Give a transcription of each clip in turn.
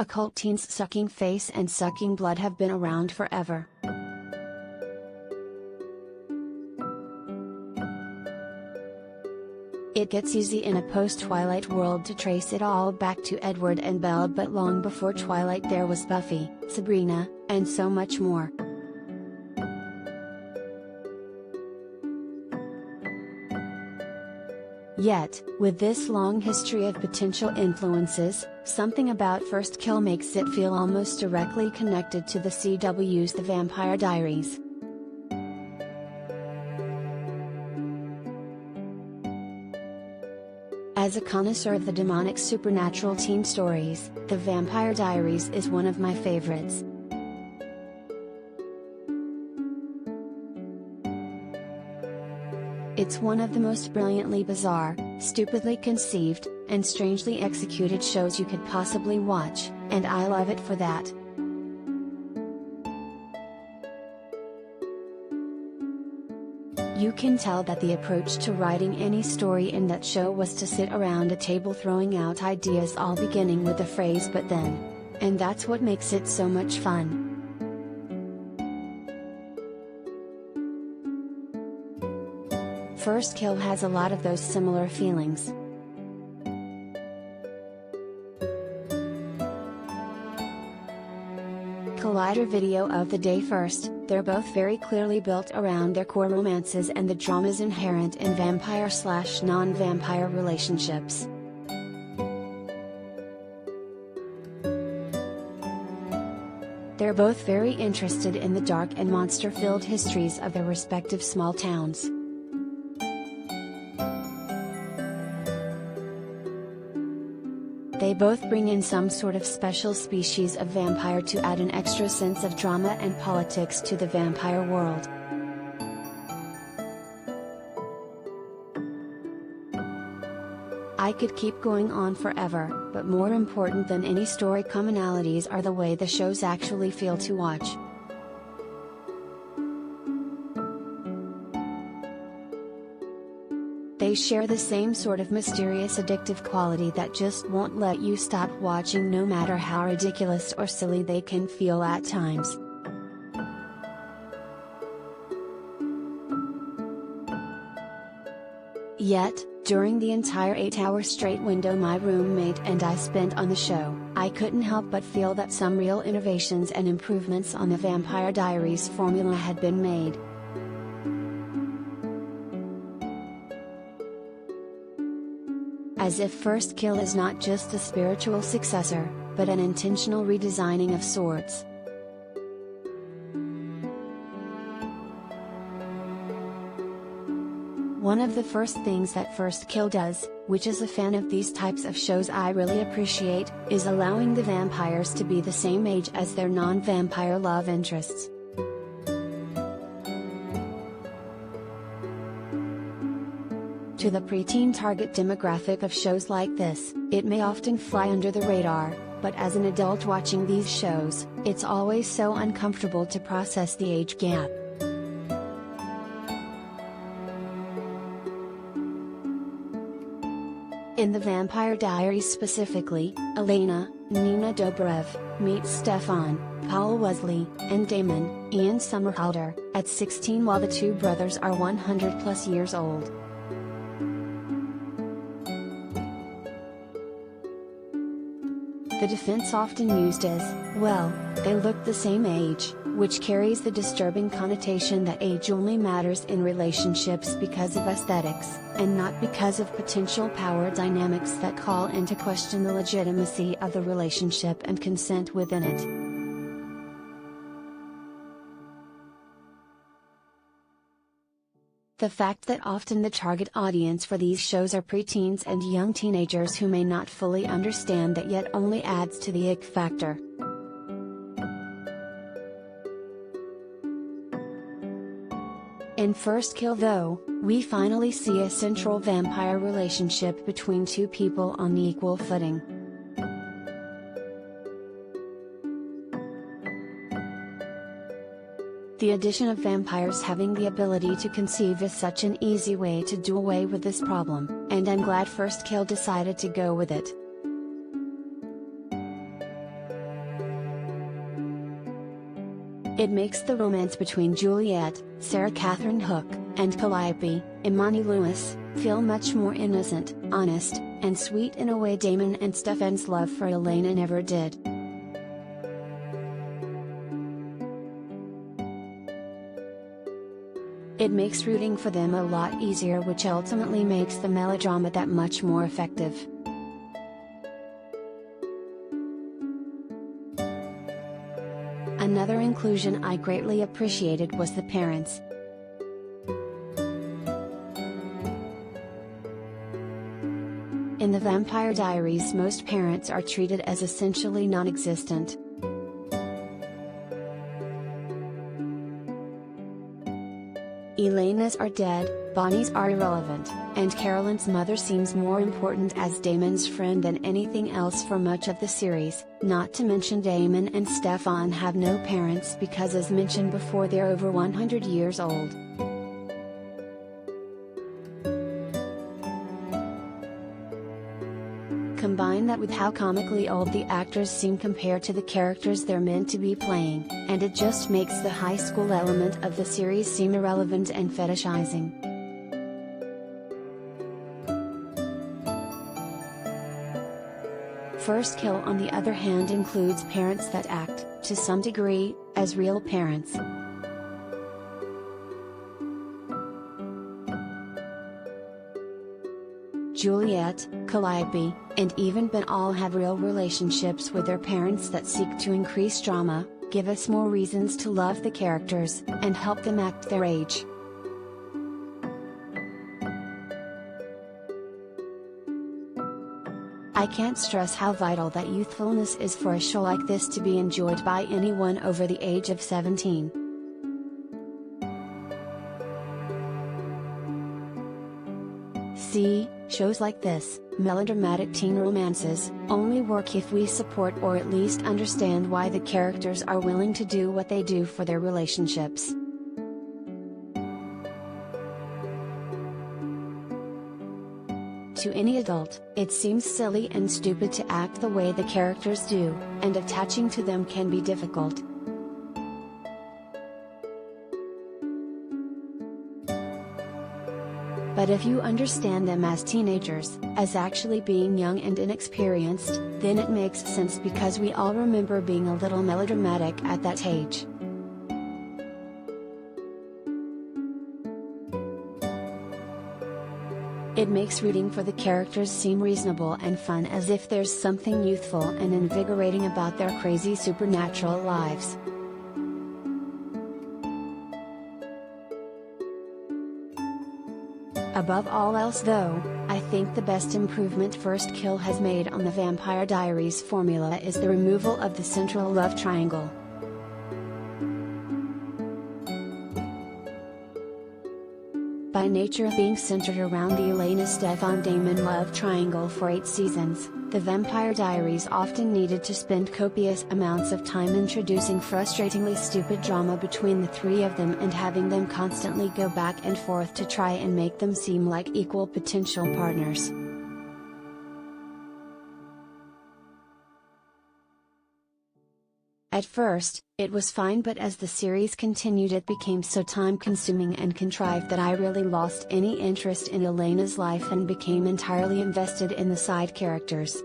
Occult teens sucking face and sucking blood have been around forever. It gets easy in a post-Twilight world to trace it all back to Edward and Bella, but long before Twilight there was Buffy, Sabrina, and so much more. Yet, with this long history of potential influences, something about First Kill makes it feel almost directly connected to the CW's The Vampire Diaries. As a connoisseur of the demonic supernatural teen stories, The Vampire Diaries is one of my favorites. It's one of the most brilliantly bizarre, stupidly conceived, and strangely executed shows you could possibly watch, and I love it for that. You can tell that the approach to writing any story in that show was to sit around a table throwing out ideas, all beginning with the phrase "but then." And that's what makes it so much fun. First Kill has a lot of those similar feelings. Collider video of the day. First, they're both very clearly built around their core romances and the dramas inherent in vampire/non-vampire relationships. They're both very interested in the dark and monster-filled histories of their respective small towns. They both bring in some sort of special species of vampire to add an extra sense of drama and politics to the vampire world. I could keep going on forever, but more important than any story commonalities are the way the shows actually feel to watch. They share the same sort of mysterious addictive quality that just won't let you stop watching, no matter how ridiculous or silly they can feel at times. Yet, during the entire 8-hour straight window my roommate and I spent on the show, I couldn't help but feel that some real innovations and improvements on the Vampire Diaries formula had been made. As if First Kill is not just a spiritual successor, but an intentional redesigning of sorts. One of the first things that First Kill does, which as a fan of these types of shows I really appreciate, is allowing the vampires to be the same age as their non-vampire love interests. To the preteen target demographic of shows like this, it may often fly under the radar, but as an adult watching these shows, it's always so uncomfortable to process the age gap. In The Vampire Diaries specifically, Elena, Nina Dobrev, meets Stefan, Paul Wesley, and Damon, Ian Somerhalder, at 16 while the two brothers are 100+ years old. The defense often used is, well, they look the same age, which carries the disturbing connotation that age only matters in relationships because of aesthetics, and not because of potential power dynamics that call into question the legitimacy of the relationship and consent within it. The fact that often the target audience for these shows are preteens and young teenagers who may not fully understand that yet only adds to the ick factor. In First Kill though, we finally see a central vampire relationship between two people on equal footing. The addition of vampires having the ability to conceive is such an easy way to do away with this problem, and I'm glad First Kill decided to go with it. It makes the romance between Juliet, Sarah Catherine Hook, and Calliope, Imani Lewis, feel much more innocent, honest, and sweet in a way Damon and Stefan's love for Elena never did. It makes rooting for them a lot easier, which ultimately makes the melodrama that much more effective. Another inclusion I greatly appreciated was the parents. In the Vampire Diaries, most parents are treated as essentially non-existent. Elena's are dead, Bonnie's are irrelevant, and Carolyn's mother seems more important as Damon's friend than anything else for much of the series, not to mention Damon and Stefan have no parents because, as mentioned before, they're over 100 years old. Combine that with how comically old the actors seem compared to the characters they're meant to be playing, and it just makes the high school element of the series seem irrelevant and fetishizing. First Kill, on the other hand, includes parents that act, to some degree, as real parents. Juliet, Calliope, and even Ben all have real relationships with their parents that seek to increase drama, give us more reasons to love the characters, and help them act their age. I can't stress how vital that youthfulness is for a show like this to be enjoyed by anyone over the age of 17. See, shows like this, melodramatic teen romances, only work if we support or at least understand why the characters are willing to do what they do for their relationships. To any adult, it seems silly and stupid to act the way the characters do, and attaching to them can be difficult. But if you understand them as teenagers, as actually being young and inexperienced, then it makes sense because we all remember being a little melodramatic at that age. It makes rooting for the characters seem reasonable and fun, as if there's something youthful and invigorating about their crazy supernatural lives. Above all else though, I think the best improvement First Kill has made on the Vampire Diaries formula is the removal of the central love triangle. By nature of being centered around the Elena-Stefan-Damon love triangle for 8 seasons, the Vampire Diaries often needed to spend copious amounts of time introducing frustratingly stupid drama between the three of them and having them constantly go back and forth to try and make them seem like equal potential partners. At first, it was fine, but as the series continued it became so time-consuming and contrived that I really lost any interest in Elena's life and became entirely invested in the side characters.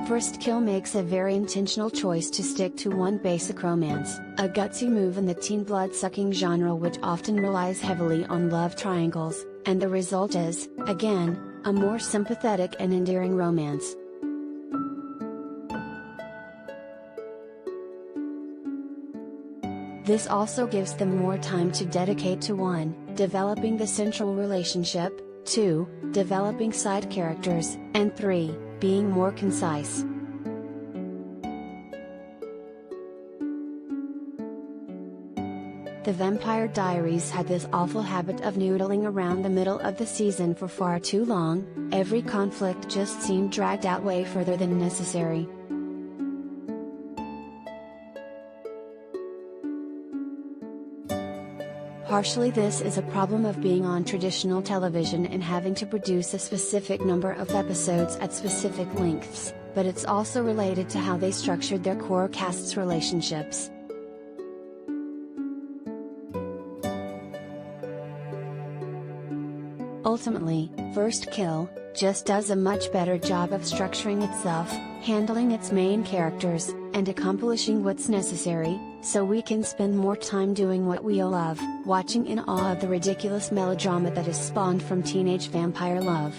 First Kill makes a very intentional choice to stick to one basic romance, a gutsy move in the teen blood-sucking genre which often relies heavily on love triangles, and the result is, again, a more sympathetic and endearing romance. This also gives them more time to dedicate to 1. Developing the central relationship, 2. Developing side characters, and 3. Being more concise. The Vampire Diaries had this awful habit of noodling around the middle of the season for far too long. Every conflict just seemed dragged out way further than necessary. Partially this is a problem of being on traditional television and having to produce a specific number of episodes at specific lengths, but it's also related to how they structured their core cast's relationships. Ultimately, First Kill just does a much better job of structuring itself, handling its main characters, and accomplishing what's necessary, so we can spend more time doing what we love, watching in awe of the ridiculous melodrama that is spawned from teenage vampire love.